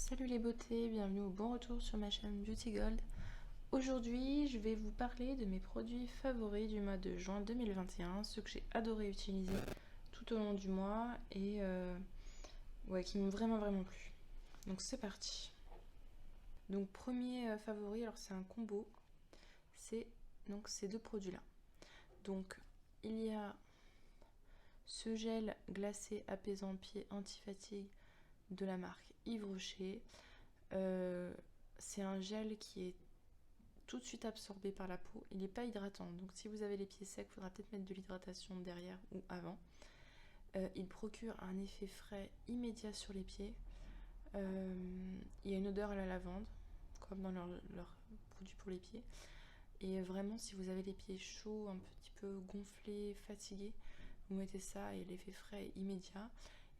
Salut les beautés, bienvenue au bon retour sur ma chaîne Beauty Gold. Aujourd'hui, je vais vous parler de mes produits favoris du mois de juin 2021, ceux que j'ai adoré utiliser tout au long du mois et qui m'ont vraiment plu. Donc c'est parti. Donc premier favori, alors c'est un combo, c'est donc ces deux produits-là. Donc il y a ce gel glacé apaisant pied anti-fatigue de la marque Yves Rocher. C'est un gel qui est tout de suite absorbé par la peau. Il n'est pas hydratant, donc si vous avez les pieds secs, il faudra peut-être mettre de l'hydratation derrière ou avant. Il procure un effet frais immédiat sur les pieds. Il y a une odeur à la lavande, comme dans leur produit pour les pieds. Et vraiment, si vous avez les pieds chauds, un petit peu gonflés, fatigués, vous mettez ça et l'effet frais est immédiat.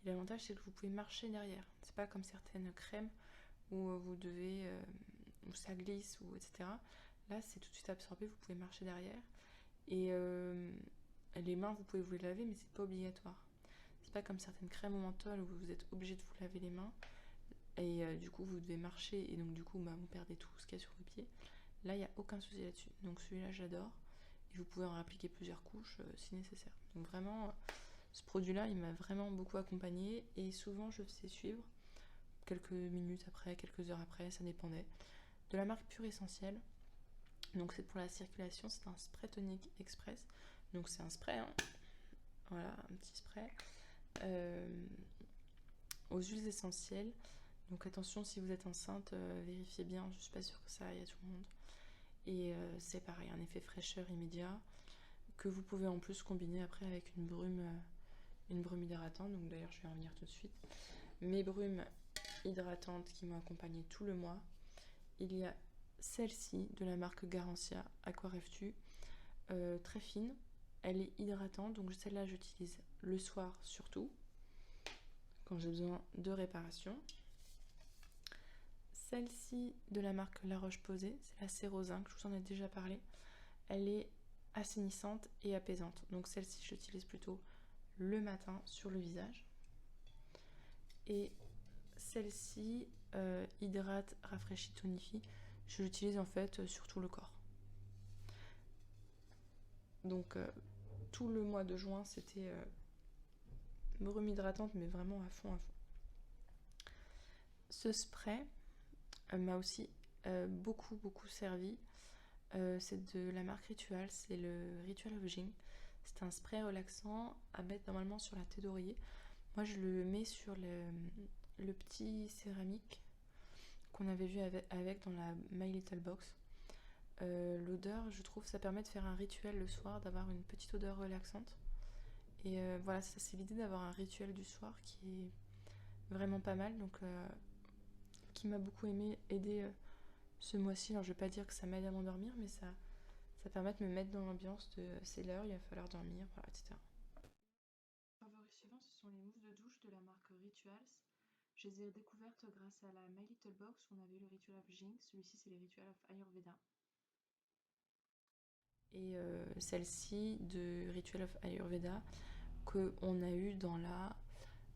Et l'avantage, c'est que vous pouvez marcher derrière. C'est pas comme certaines crèmes où vous devez, où ça glisse, ou etc. Là, c'est tout de suite absorbé, vous pouvez marcher derrière. Et les mains, vous pouvez vous les laver, mais c'est pas obligatoire. C'est pas comme certaines crèmes au menthol où vous êtes obligé de vous laver les mains. Et du coup, vous devez marcher, et donc du coup, vous perdez tout ce qu'il y a sur vos pieds. Là, il n'y a aucun souci là-dessus. Donc celui-là, j'adore. Et vous pouvez en appliquer plusieurs couches si nécessaire. Donc vraiment, ce produit-là, il m'a vraiment beaucoup accompagnée. Et souvent, je faisais suivre quelques minutes après, quelques heures après, ça dépendait. De la marque Pure Essentiel. Donc c'est pour la circulation, c'est un spray tonique express. Donc c'est un spray, hein. Voilà, un petit spray. Aux huiles essentielles. Donc attention, si vous êtes enceinte, vérifiez bien, je suis pas sûre que ça aille à tout le monde. Et c'est pareil, un effet fraîcheur immédiat que vous pouvez en plus combiner après avec une brume hydratante. Donc d'ailleurs, je vais en venir tout de suite. Mes brumes hydratantes qui m'ont accompagnée tout le mois. Il y a celle-ci de la marque Garancia Aquareftu, très fine. Elle est hydratante, donc celle-là j'utilise le soir surtout, quand j'ai besoin de réparation. Celle-ci de la marque La Roche-Posay, c'est la Cérozinc, je vous en ai déjà parlé. Elle est assainissante et apaisante. Donc celle-ci j'utilise plutôt le matin sur le visage. Et celle-ci, hydrate, rafraîchit, tonifie, je l'utilise en fait sur tout le corps. Donc tout le mois de juin, c'était brume hydratante, mais vraiment à fond. Ce spray m'a aussi beaucoup servi. C'est de la marque Ritual, c'est le Ritual of Jing. C'est un spray relaxant à mettre normalement sur la tête d'oreiller. Moi, je le mets sur le petit céramique qu'on avait vu avec dans la My Little Box. L'odeur, je trouve, ça permet de faire un rituel le soir, d'avoir une petite odeur relaxante. Et voilà, ça c'est l'idée d'avoir un rituel du soir qui est vraiment pas mal, donc qui m'a beaucoup aidé ce mois-ci. Alors je vais pas dire que ça m'aide à m'endormir, mais ça permet de me mettre dans l'ambiance de c'est l'heure, il va falloir dormir, voilà, etc. Favoris suivants, ce sont les mousses de douche de la marque Rituals. Je les ai découvertes grâce à la My Little Box où on avait le Ritual of Jing. Celui-ci, c'est les Ritual of Ayurveda. Et celle-ci de Ritual of Ayurveda qu'on a eu dans la...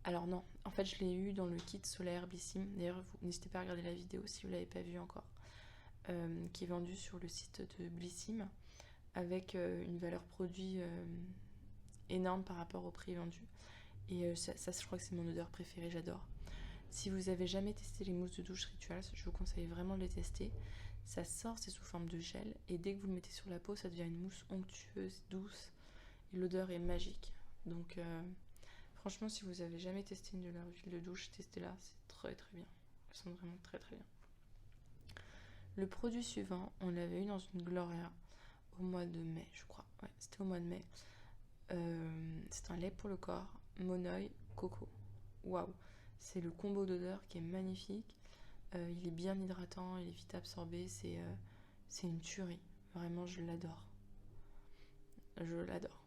Alors non, en fait je l'ai eu dans le kit solaire Blissim. D'ailleurs, n'hésitez pas à regarder la vidéo si vous ne l'avez pas vue encore. Qui est vendu sur le site de Blissim avec une valeur produit énorme par rapport au prix vendu. Et ça, je crois que c'est mon odeur préférée, j'adore. Si vous avez jamais testé les mousses de douche Rituals, je vous conseille vraiment de les tester. Ça sort, c'est sous forme de gel, et dès que vous le mettez sur la peau, ça devient une mousse onctueuse, douce, et l'odeur est magique. Donc franchement, si vous avez jamais testé une de leurs huiles de douche, testez-la, c'est très bien. Elles sont vraiment très bien. Le produit suivant, on l'avait eu dans une Gloria au mois de mai, je crois. Ouais, c'était au mois de mai. C'est un lait pour le corps, Monoi Coco. Waouh, c'est le combo d'odeurs qui est magnifique. Il est bien hydratant, il est vite absorbé, c'est une tuerie. Vraiment, je l'adore. Je l'adore.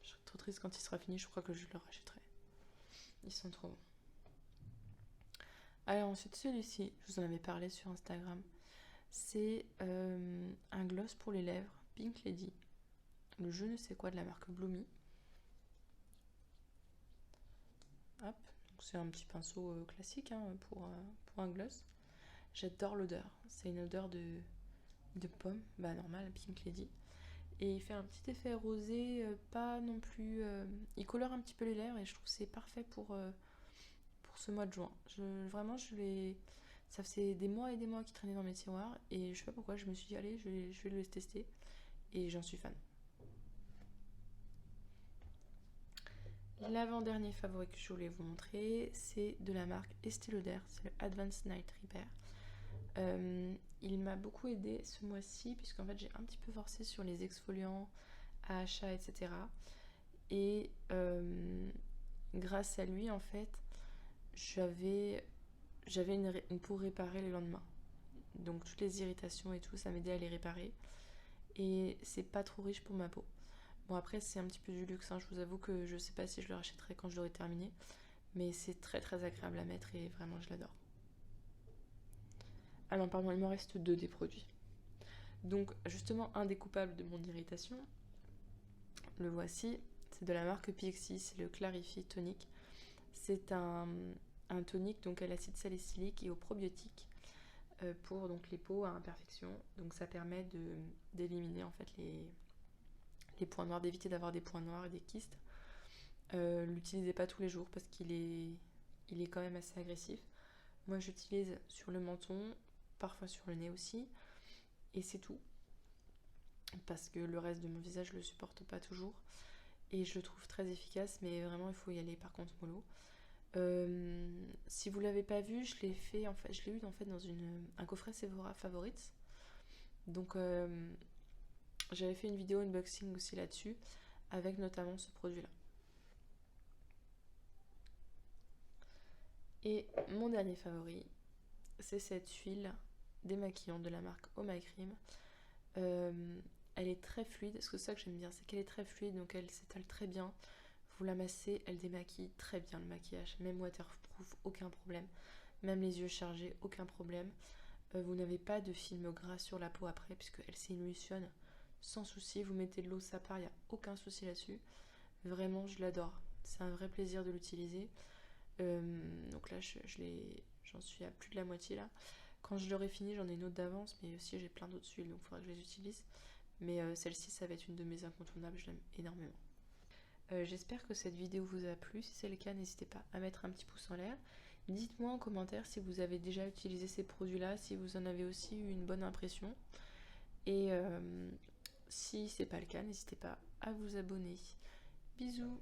Je serai trop triste quand il sera fini, je crois que je le rachèterai. Ils sont trop bons. Alors ensuite, celui-ci, je vous en avais parlé sur Instagram. C'est un gloss pour les lèvres, Pink Lady. Le je ne sais quoi de la marque Bloomy. Hop, c'est un petit pinceau classique hein, pour un gloss. J'adore l'odeur, c'est une odeur de pomme, bah normal, Pink Lady. Et il fait un petit effet rosé, pas non plus... il colore un petit peu les lèvres et je trouve que c'est parfait pour ce mois de juin. Vraiment, ça faisait des mois et des mois qu'il traînait dans mes tiroirs et je sais pas pourquoi, je me suis dit, allez, je vais le tester et j'en suis fan. L'avant-dernier favori que je voulais vous montrer, c'est de la marque Estée Lauder, c'est le Advanced Night Repair. Il m'a beaucoup aidé ce mois-ci, puisqu'en fait j'ai un petit peu forcé sur les exfoliants, AHA, etc. Et grâce à lui, en fait, j'avais une peau réparée le lendemain. Donc toutes les irritations et tout, ça m'aidait à les réparer. Et c'est pas trop riche pour ma peau. Bon, après, c'est un petit peu du luxe, hein. Je vous avoue que je sais pas si je le rachèterai quand je l'aurai terminé. Mais c'est très très agréable à mettre et vraiment je l'adore. Ah non, pardon, il m'en reste 2 des produits. Donc, justement, un des coupables de mon irritation, le voici, c'est de la marque Pixi, c'est le Clarify Tonic. C'est un tonique donc à l'acide salicylique et aux probiotiques pour donc les peaux à imperfection. Donc ça permet d'éliminer en fait les points noirs, d'éviter d'avoir des points noirs et des kystes. L'utilisez pas tous les jours parce qu'il est quand même assez agressif. Moi j'utilise sur le menton, parfois sur le nez aussi, et c'est tout. Parce que le reste de mon visage je le supporte pas toujours. Et je le trouve très efficace, mais vraiment il faut y aller par contre mollo. Si vous l'avez pas vu, je l'ai eu en fait dans un coffret Sephora Favorites. Donc j'avais fait une vidéo unboxing aussi là-dessus, avec notamment ce produit-là. Et mon dernier favori, c'est cette huile démaquillante de la marque Oh My Cream. Elle est très fluide, ce que c'est ça que j'aime bien, c'est qu'elle est très fluide, donc elle s'étale très bien. Vous la massez, elle démaquille très bien le maquillage, même waterproof, aucun problème. Même les yeux chargés, aucun problème. Vous n'avez pas de film gras sur la peau après, puisqu'elle s'émulsionne sans souci. Vous mettez de l'eau, ça part, il n'y a aucun souci là-dessus. Vraiment, je l'adore. C'est un vrai plaisir de l'utiliser. Donc là, j'en suis à plus de la moitié là. Quand je l'aurai fini, j'en ai une autre d'avance, mais aussi j'ai plein d'autres huiles, donc il faudra que je les utilise. Mais celle-ci, ça va être une de mes incontournables, je l'aime énormément. J'espère que cette vidéo vous a plu. Si c'est le cas, n'hésitez pas à mettre un petit pouce en l'air. Dites-moi en commentaire si vous avez déjà utilisé ces produits-là, si vous en avez aussi eu une bonne impression. Et si c'est pas le cas, n'hésitez pas à vous abonner. Bisous!